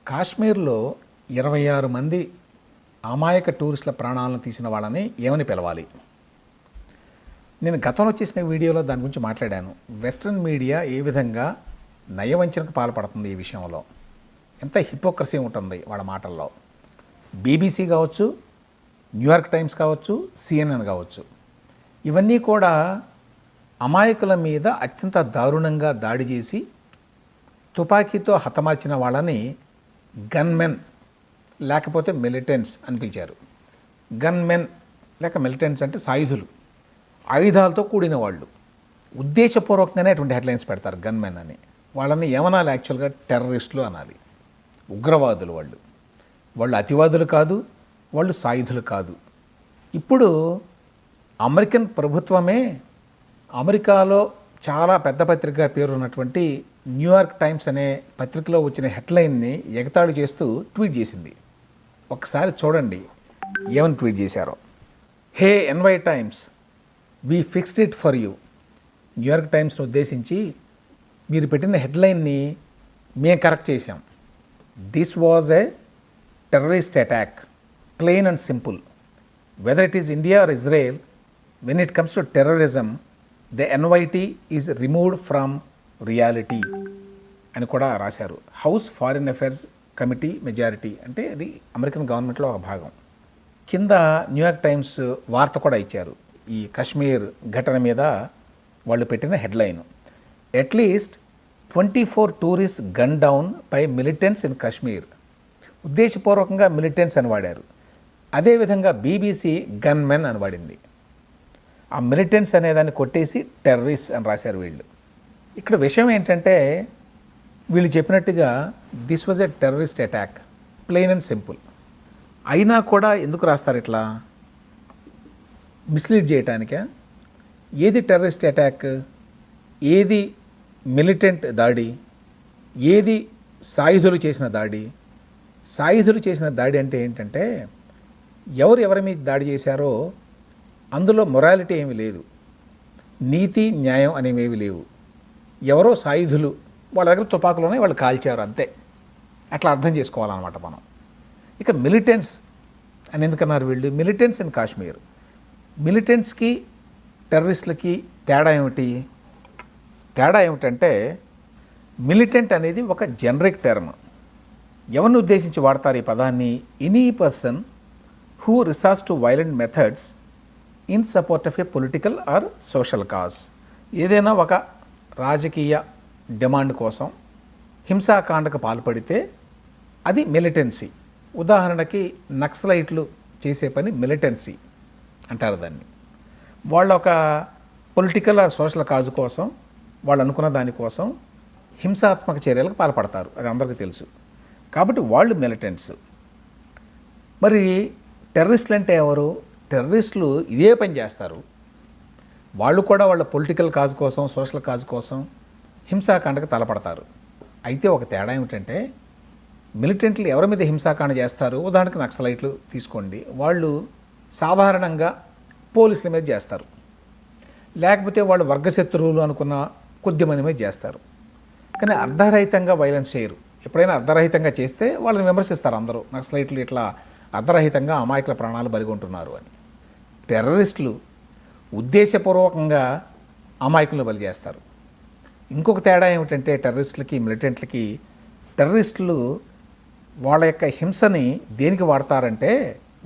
కాశ్మీర్లో 26 మంది అమాయక టూరిస్టుల ప్రాణాలను తీసిన వాళ్ళని ఏమని పిలవాలి? నేను గతంలో చేసిన వీడియోలో దాని గురించి మాట్లాడాను. వెస్ట్రన్ మీడియా ఏ విధంగా నయవంచనకు పాల్పడుతుంది ఈ విషయంలో, ఎంత హిపోక్రసీ ఉంటుంది వాళ్ళ మాటల్లో. బీబీసీ కావచ్చు, న్యూయార్క్ టైమ్స్ కావచ్చు, సిఎన్ఎన్ కావచ్చు, ఇవన్నీ కూడా అమాయకుల మీద అత్యంత దారుణంగా దాడి చేసి తుపాకీతో హతమార్చిన వాళ్ళని గన్మెన్ లేకపోతే మిలిటెంట్స్ అని పిలిచారు. గన్మెన్ లేక మిలిటెంట్స్ అంటే సాయుధులు, ఆయుధాలతో కూడిన వాళ్ళు. ఉద్దేశపూర్వకంగానే అటువంటి హెడ్లైన్స్ పెడతారు గన్మెన్ అని. వాళ్ళని ఏమనాలి? యాక్చువల్గా టెర్రరిస్టులు అనాలి, ఉగ్రవాదులు. వాళ్ళు అతివాదులు కాదు, వాళ్ళు సాయుధులు కాదు. ఇప్పుడు అమెరికన్ ప్రభుత్వమే అమెరికాలో చాలా పెద్ద పత్రిక పేరున్నటువంటి న్యూయార్క్ టైమ్స్ అనే పత్రికలో వచ్చిన హెడ్లైన్ని ఎగతాళి చేస్తూ ట్వీట్ చేసింది. ఒకసారి చూడండి ఏమని ట్వీట్ చేశారో. Hey NY Times, we fixed it for you. New York టైమ్స్ను ఉద్దేశించి మీరు పెట్టిన హెడ్లైన్ని మేము కరెక్ట్ చేశాం. This was a terrorist attack, plain and simple. Whether it is India or Israel, when it comes to terrorism the NYT is removed from reality అని కూడా రాశారు. House Foreign Affairs Committee majority అంటే ఇది American గవర్నమెంట్లో ఒక భాగం. కింద New York times వార్త కూడా ఇచ్చారు ఈ కశ్మీర్ ఘటన మీద. వాళ్ళు పెట్టిన headline, at least 24 tourist gun down by militants in Kashmir. ఉద్దేశపూర్వకంగా మిలిటెంట్స్ అని వాడారు. అదేవిధంగా బీబీసీ గన్మెన్ అని వాడింది. ఆ మిలిటెంట్స్ అనేదాన్ని కొట్టేసి టెర్రరిస్ట్ అని రాశారు వీళ్ళు. ఇక్కడ విషయం ఏంటంటే వీళ్ళు చెప్పినట్టుగా this was a terrorist attack, plain and simple. అయినా కూడా ఎందుకు రాస్తారు ఇట్లా? మిస్లీడ్ చేయటానికా? ఏది టెర్రరిస్ట్ అటాక్, ఏది మిలిటెంట్ దాడి, ఏది సాయుధులు చేసిన దాడి? సాయుధులు చేసిన దాడి అంటే ఏంటంటే ఎవరి మీద దాడి చేశారో అందులో మొరాలిటీ ఏమీ లేదు, నీతి న్యాయం అనేవి లేవు. ఎవరో సాయుధులు, వాళ్ళ దగ్గర తుపాకులోనే వాళ్ళు కాల్చారు అంతే. అట్లా అర్థం చేసుకోవాలన్నమాట మనం. ఇక మిలిటెంట్స్ అని ఎందుకన్నారు వీళ్ళు? Militants in Kashmir. మిలిటెంట్స్కి టెర్రరిస్టులకి తేడా ఏమిటి? తేడా ఏమిటంటే మిలిటెంట్ అనేది ఒక జనరిక్ టర్మ్. ఎవరిని ఉద్దేశించి వాడతారు ఈ పదాన్ని? Any person who resorts to violent methods in support of a political or social cause. ఏదైనా ఒక రాజకీయ డిమాండ్ కోసం హింసాకాండకు పాల్పడితే అది మిలిటెన్సీ. ఉదాహరణకి నక్సలైట్లు చేసే పని మిలిటెన్సీ అంటారు దాన్ని. వాళ్ళ ఒక పొలిటికల్ ఆర్ సోషల్ కాజు కోసం, వాళ్ళు అనుకున్న దానికోసం హింసాత్మక చర్యలకు పాల్పడతారు, అది అందరికీ తెలుసు. కాబట్టి వాళ్ళు మిలిటెంట్స్. మరి టెర్రరిస్టులు అంటే ఎవరు? టెర్రరిస్టులు ఇదే పని చేస్తారు. వాళ్ళు కూడా వాళ్ళ పొలిటికల్ కాజ్ కోసం, సోషల్ కాజ్ కోసం హింసాకాండకు తలపడతారు. అయితే ఒక తేడా ఏమిటంటే మిలిటెంట్లు ఎవరి మీద హింసాకాండ చేస్తారు? ఉదాహరణకు నక్సలైట్లు తీసుకోండి, వాళ్ళు సాధారణంగా పోలీసుల మీద చేస్తారు, లేకపోతే వాళ్ళు వర్గశత్రువులు అనుకున్న కొద్దిమంది మీద చేస్తారు. కానీ అర్ధరహితంగా వైలెన్స్ చేయరు. ఎప్పుడైనా అర్ధరహితంగా చేస్తే వాళ్ళని విమర్శిస్తారు అందరూ, నక్సలైట్లు ఇట్లా అర్ధరహితంగా అమాయకుల ప్రాణాలు బలిగొంటున్నారు అని. టెర్రరిస్టులు ఉద్దేశపూర్వకంగా అమాయకులను బలి చేస్తారు. ఇంకొక తేడా ఏమిటంటే టెర్రరిస్టులకి మిలిటెంట్లకి, టెర్రరిస్టులు వాళ్ళ యొక్క హింసని దేనికి వాడతారంటే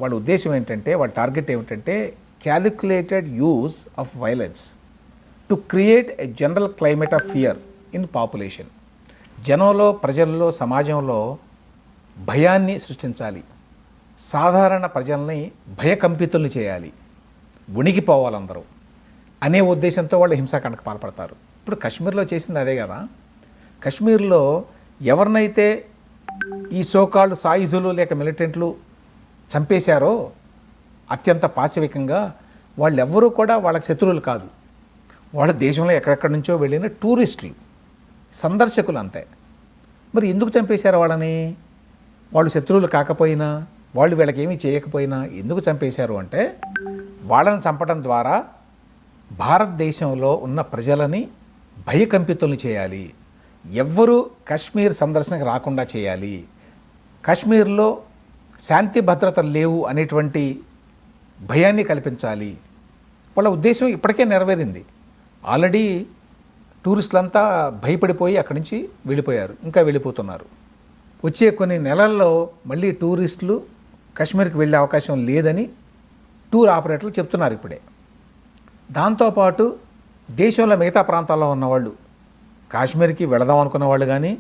వాళ్ళ ఉద్దేశం ఏంటంటే, వాళ్ళ టార్గెట్ ఏమిటంటే calculated use of violence to create a general climate of fear in population. జనంలో, ప్రజల్లో, సమాజంలో భయాన్ని సృష్టించాలి. సాధారణ ప్రజల్ని భయకంపితుల్ని చేయాలి, వణికిపోవాలందరూ అనే ఉద్దేశంతో వాళ్ళు హింసాకాండకు పాల్పడతారు. ఇప్పుడు కశ్మీర్లో చేసింది అదే కదా. కశ్మీర్లో ఎవరినైతే ఈ సోకాళ్ళు సాయుధులు లేక మిలిటెంట్లు చంపేశారో అత్యంత పాశవికంగా, వాళ్ళెవ్వరూ కూడా వాళ్ళకి శత్రువులు కాదు. వాళ్ళ దేశంలో ఎక్కడెక్కడి నుంచో వెళ్ళిన టూరిస్టులు, సందర్శకులు అంతే. మరి ఎందుకు చంపేశారు వాళ్ళని? వాళ్ళు శత్రువులు కాకపోయినా, వాళ్ళు వీళ్ళకి ఏమీ చేయకపోయినా ఎందుకు చంపేశారు అంటే, వాళ్ళని చంపడం ద్వారా భారతదేశంలో ఉన్న ప్రజలని భయకంపితుల్ని చేయాలి, ఎవ్వరూ కశ్మీర్ సందర్శనకు రాకుండా చేయాలి, కాశ్మీర్లో శాంతి భద్రతలు లేవు అనేటువంటి భయాన్ని కల్పించాలి. వాళ్ళ ఉద్దేశం ఇప్పటికే నెరవేరింది. ఆల్రెడీ టూరిస్టులంతా భయపడిపోయి అక్కడి నుంచి వెళ్ళిపోయారు, ఇంకా వెళ్ళిపోతున్నారు. వచ్చే కొన్ని నెలల్లో మళ్ళీ టూరిస్టులు కాశ్మీర్కి వెళ్ళే అవకాశం లేదని టూర్ ఆపరేటర్లు చెప్తున్నారు ఇప్పుడే. దాంతోపాటు దేశంలో మిగతా ప్రాంతాల్లో ఉన్నవాళ్ళు కాశ్మీర్కి వెళదాం అనుకున్న వాళ్ళు కానీ,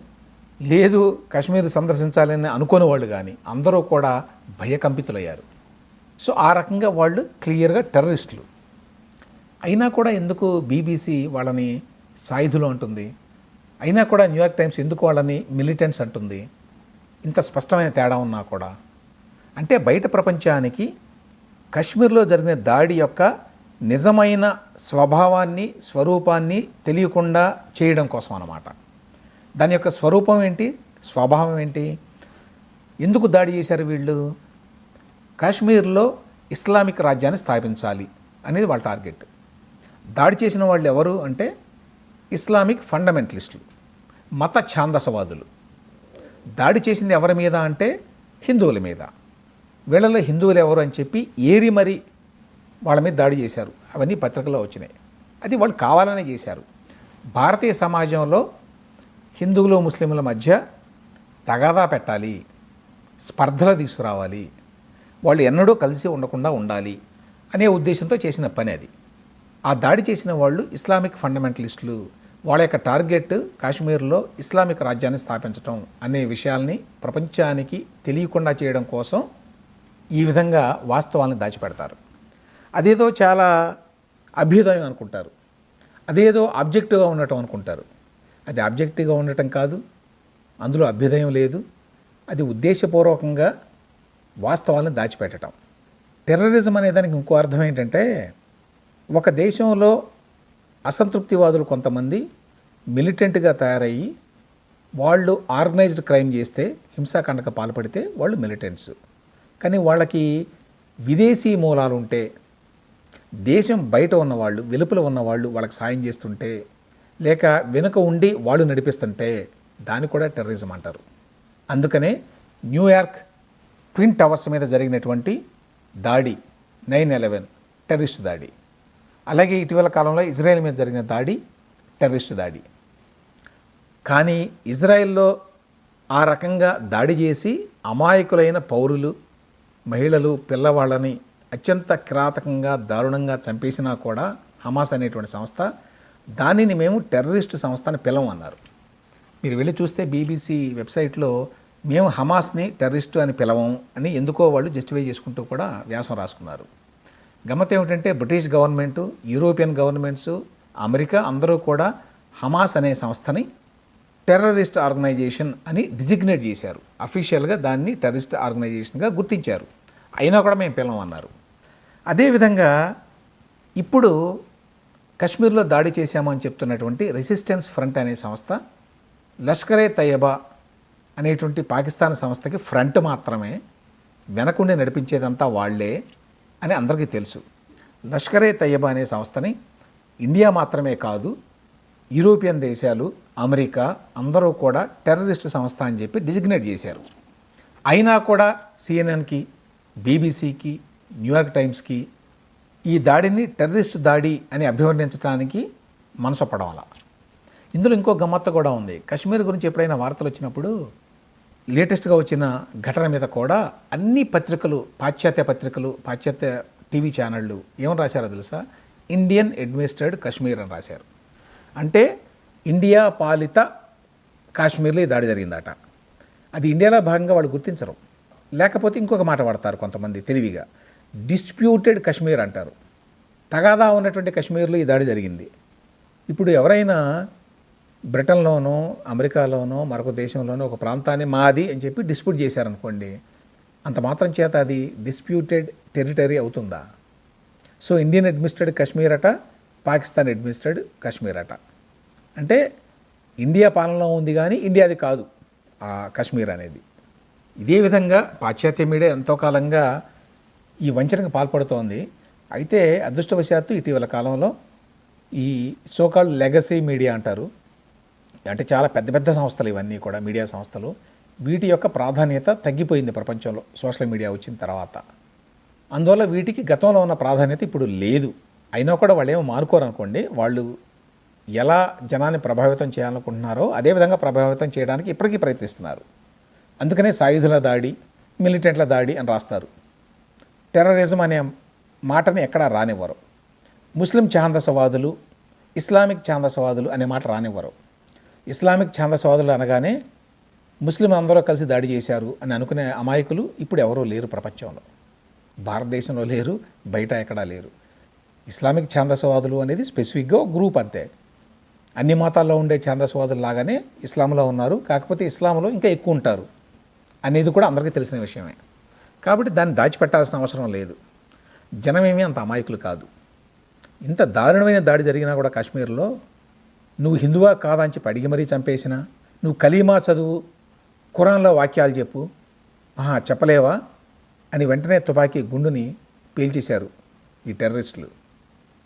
లేదు కాశ్మీర్ సందర్శించాలని అనుకునే వాళ్ళు కానీ అందరూ కూడా భయకంపితులయ్యారు. సో ఆ రకంగా వాళ్ళు క్లియర్గా టెర్రరిస్టులు. అయినా కూడా ఎందుకు బీబీసీ వాళ్ళని సాయుధులు అంటుంది? అయినా కూడా న్యూయార్క్ టైమ్స్ ఎందుకు వాళ్ళని మిలిటెంట్స్ అంటుంది? ఇంత స్పష్టమైన తేడా ఉన్నా కూడా అంటే బయట ప్రపంచానికి కాశ్మీర్లో జరిగిన దాడి యొక్క నిజమైన స్వభావాన్ని, స్వరూపాన్ని తెలియకుండా చేయడం కోసం అన్నమాట. దాని యొక్క స్వరూపం ఏంటి, స్వభావం ఏంటి, ఎందుకు దాడి చేశారు వీళ్ళు? కాశ్మీర్లో ఇస్లామిక్ రాజ్యాన్ని స్థాపించాలి అనేది వాళ్ళ టార్గెట్. దాడి చేసిన వాళ్ళు ఎవరు అంటే ఇస్లామిక్ ఫండమెంటలిస్టులు, మత ఛాందసవాదులు. దాడి చేసింది ఎవరి మీద అంటే హిందువుల మీద. వీళ్ళలో హిందువులు ఎవరు అని చెప్పి ఏరి మరి వాళ్ళ మీద దాడి చేశారు. అవన్నీ పత్రికల్లో వచ్చినాయి. అది వాళ్ళు కావాలనే చేశారు. భారతీయ సమాజంలో హిందువులు ముస్లింల మధ్య తగాదా పెట్టాలి, స్పర్ధలు తీసుకురావాలి, వాళ్ళు ఎన్నడూ కలిసి ఉండకుండా ఉండాలి అనే ఉద్దేశంతో చేసిన పని అది. ఆ దాడి చేసిన వాళ్ళు ఇస్లామిక్ ఫండమెంటలిస్టులు. వాళ్ళ యొక్క టార్గెట్ కాశ్మీర్లో ఇస్లామిక్ రాజ్యాన్ని స్థాపించడం అనే విషయాల్ని ప్రపంచానికి తెలియకుండా చేయడం కోసం ఈ విధంగా వాస్తవాలను దాచిపెడతారు. అదేదో చాలా అభ్యుదయం అనుకుంటారు, అదేదో ఆబ్జెక్టివ్గా ఉండటం అనుకుంటారు. అది ఆబ్జెక్టివ్గా ఉండటం కాదు, అందులో అభ్యుదయం లేదు. అది ఉద్దేశపూర్వకంగా వాస్తవాలను దాచిపెట్టడం. టెర్రరిజం అనే దానికి ఇంకో అర్థం ఏంటంటే, ఒక దేశంలో అసంతృప్తివాదులు కొంతమంది మిలిటెంట్గా తయారయ్యి వాళ్ళు ఆర్గనైజ్డ్ క్రైమ్ చేస్తే, హింసాకాండకు పాల్పడితే వాళ్ళు మిలిటెంట్స్. కానీ వాళ్ళకి విదేశీ మూలాలు ఉంటే, దేశం బయట ఉన్నవాళ్ళు, వెలుపల ఉన్నవాళ్ళు వాళ్ళకి సాయం చేస్తుంటే, లేక వెనుక ఉండి వాళ్ళు నడిపిస్తుంటే దాన్ని కూడా టెర్రరిజం అంటారు. అందుకనే న్యూయార్క్ ట్విన్ టవర్స్ మీద జరిగినటువంటి దాడి 9/11 టెర్రరిస్టు దాడి. అలాగే ఇటీవల కాలంలో ఇజ్రాయెల్ మీద జరిగిన దాడి టెర్రరిస్టు దాడి. కానీ ఇజ్రాయెల్లో ఆ రకంగా దాడి చేసి అమాయకులైన పౌరులు, మహిళలు, పిల్లవాళ్ళని అత్యంత కిరాతకంగా దారుణంగా చంపేసినా కూడా హమాస్ అనేటువంటి సంస్థ దానిని మేము టెర్రరిస్టు సంస్థ అని పిలవమన్నారు. మీరు వెళ్ళి చూస్తే బీబీసీ వెబ్సైట్లో మేము హమాస్ని టెర్రరిస్టు అని పిలవం అని ఎందుకో వాళ్ళు జస్టిఫై చేసుకుంటూ కూడా వ్యాసం రాసుకున్నారు. గమ్మత్ ఏమిటంటే British government, European governments, America అందరూ కూడా హమాస్ అనే సంస్థని టెర్రరిస్ట్ ఆర్గనైజేషన్ అని డిజిగ్నేట్ చేశారు. అఫీషియల్గా దాన్ని టెర్రరిస్ట్ ఆర్గనైజేషన్గా గుర్తించారు. అయినా కూడా మేము పిలవమన్నారు. అదేవిధంగా ఇప్పుడు కశ్మీర్లో దాడి చేశామని చెప్తున్నటువంటి రెసిస్టెన్స్ ఫ్రంట్ అనే సంస్థ లష్కరే తయ్యబా అనేటువంటి పాకిస్తాన్ సంస్థకి ఫ్రంట్ మాత్రమే, వెనకుండి నడిపించేదంతా వాళ్లే అని అందరికీ తెలుసు. లష్కరే తయ్యబా అనే సంస్థని ఇండియా మాత్రమే కాదు, యూరోపియన్ దేశాలు, అమెరికా అందరూ కూడా టెర్రరిస్ట్ సంస్థ అని చెప్పి డిజిగ్నేట్ చేశారు. అయినా కూడా సిఎన్ఎన్కి, బీబీసీకి, న్యూయార్క్ టైమ్స్కి ఈ దాడిని టెర్రరిస్ట్ దాడి అని అభివర్ణించడానికి మనసపడవాల. ఇందులో ఇంకో గమ్మత్తు కూడా ఉంది. కశ్మీర్ గురించి ఎప్పుడైనా వార్తలు వచ్చినప్పుడు లేటెస్ట్గా వచ్చిన ఘటన మీద కూడా అన్ని పత్రికలు, పాశ్చాత్య పత్రికలు, పాశ్చాత్య టీవీ ఛానళ్ళు ఏమని రాశారో తెలుసా? ఇండియన్ అడ్మినిస్ట్రేటెడ్ కశ్మీర్ అని రాశారు. అంటే ఇండియా పాలిత కాశ్మీర్లో ఈ దాడి జరిగిందట. అది ఇండియాలో భాగంగా వాళ్ళు గుర్తించరు. లేకపోతే ఇంకొక మాట వాడతారు కొంతమంది తెలివిగా, డిస్ప్యూటెడ్ కశ్మీర్ అంటారు. తగాదా ఉన్నటువంటి కశ్మీర్లో ఈ దాడి జరిగింది. ఇప్పుడు ఎవరైనా బ్రిటన్లోనో, అమెరికాలోనో, మరొక దేశంలోనో ఒక ప్రాంతాన్ని మాది అని చెప్పి డిస్ప్యూట్ చేశారనుకోండి, అంత మాత్రం చేత అది డిస్ప్యూటెడ్ టెరిటరీ అవుతుందా? సో ఇండియన్ అడ్మినిస్ట్రేటెడ్ కశ్మీర్ అట, పాకిస్తాన్ అడ్మినిస్ట్రేటెడ్ కశ్మీర్ అట. అంటే ఇండియా పాలనలో ఉంది కానీ ఇండియాది కాదు ఆ కశ్మీర్ అనేది. ఇదే విధంగా పాశ్చాత్య మీడియా ఎంతో కాలంగా ఈ వంచనకు పాల్పడుతోంది. అయితే అదృష్టవశాత్తు ఇటీవల కాలంలో ఈ సోకాల్డ్ లెగసీ మీడియా అంటారు, అంటే చాలా పెద్ద పెద్ద సంస్థలు ఇవన్నీ కూడా, మీడియా సంస్థలు, వీటి యొక్క ప్రాధాన్యత తగ్గిపోయింది ప్రపంచంలో సోషల్ మీడియా వచ్చిన తర్వాత. అందువల్ల వీటికి గతంలో ఉన్న ప్రాధాన్యత ఇప్పుడు లేదు. అయినా కూడా వాళ్ళు ఏమో మానుకోరనుకోండి, వాళ్ళు ఎలా జనాన్ని ప్రభావితం చేయాలనుకుంటున్నారో అదేవిధంగా ప్రభావితం చేయడానికి ఇప్పటికీ ప్రయత్నిస్తున్నారు. అందుకనే సాయుధుల దాడి, మిలిటెంట్ల దాడి అని రాస్తారు. టెర్రరిజం అనే మాటని ఎక్కడా రానివ్వరు. ముస్లిం ఛాందసవాదులు, ఇస్లామిక్ ఛాందసవాదులు అనే మాట రానివ్వరు. ఇస్లామిక్ ఛాందసవాదులు అనగానే ముస్లిం అందరూ కలిసి దాడి చేశారు అని అనుకునే అమాయకులు ఇప్పుడు ఎవరూ లేరు ప్రపంచంలో. భారతదేశంలో లేరు, బయట ఎక్కడా లేరు. ఇస్లామిక్ ఛాందసవాదులు అనేది స్పెసిఫిక్గా ఒక గ్రూప్ అంతే. అన్ని మతాల్లో ఉండే ఛాందసవాదులు లాగానే ఇస్లాంలో ఉన్నారు, కాకపోతే ఇస్లాంలో ఇంకా ఎక్కువ ఉంటారు అనేది కూడా అందరికీ తెలిసిన విషయమే. కాబట్టి దాన్ని దాచిపెట్టాల్సిన అవసరం లేదు. జనమేమీ అంత అమాయకులు కాదు. ఇంత దారుణమైన దాడి జరిగినా కూడా కాశ్మీర్లో నువ్వు హిందువా కాదా అని చెప్పి అడిగి మరీ చంపేసినా, నువ్వు కలీమా చదువు, ఖురాన్లో వాక్యాలు చెప్పు, చెప్పలేవా అని వెంటనే తుపాకీ గుండుని పేల్చేశారు ఈ టెర్రరిస్టులు.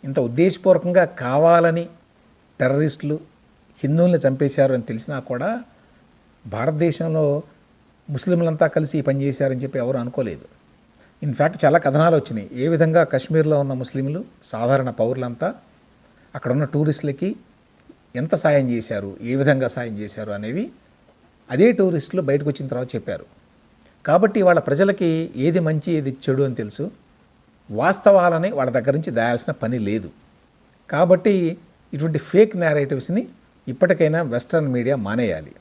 ఇంత ఉద్దేశపూర్వకంగా కావాలని టెర్రరిస్టులు హిందువుల్ని చంపేశారు అని తెలిసినా కూడా భారతదేశంలో ముస్లింలంతా కలిసి ఈ పని చేశారని చెప్పి ఎవరు అనుకోలేదు. ఇన్ఫ్యాక్ట్ చాలా కథనాలు వచ్చినాయి. ఏ విధంగా కశ్మీర్లో ఉన్న ముస్లింలు, సాధారణ పౌరులంతా అక్కడ ఉన్న టూరిస్టులకి ఎంత సాయం చేశారు, ఏ విధంగా సాయం చేశారు అనేవి అదే టూరిస్టులు బయటకు వచ్చిన తర్వాత చెప్పారు. కాబట్టి వాళ్ళ ప్రజలకి ఏది మంచి ఏది చెడు అని తెలుసు. వాస్తవాలని వాళ్ళ దగ్గర నుంచి దాయాల్సిన పని లేదు. కాబట్టి ఇటువంటి ఫేక్ నేరేటివ్స్ని ఇప్పటికైనా వెస్ట్రన్ మీడియా మానేయాలి.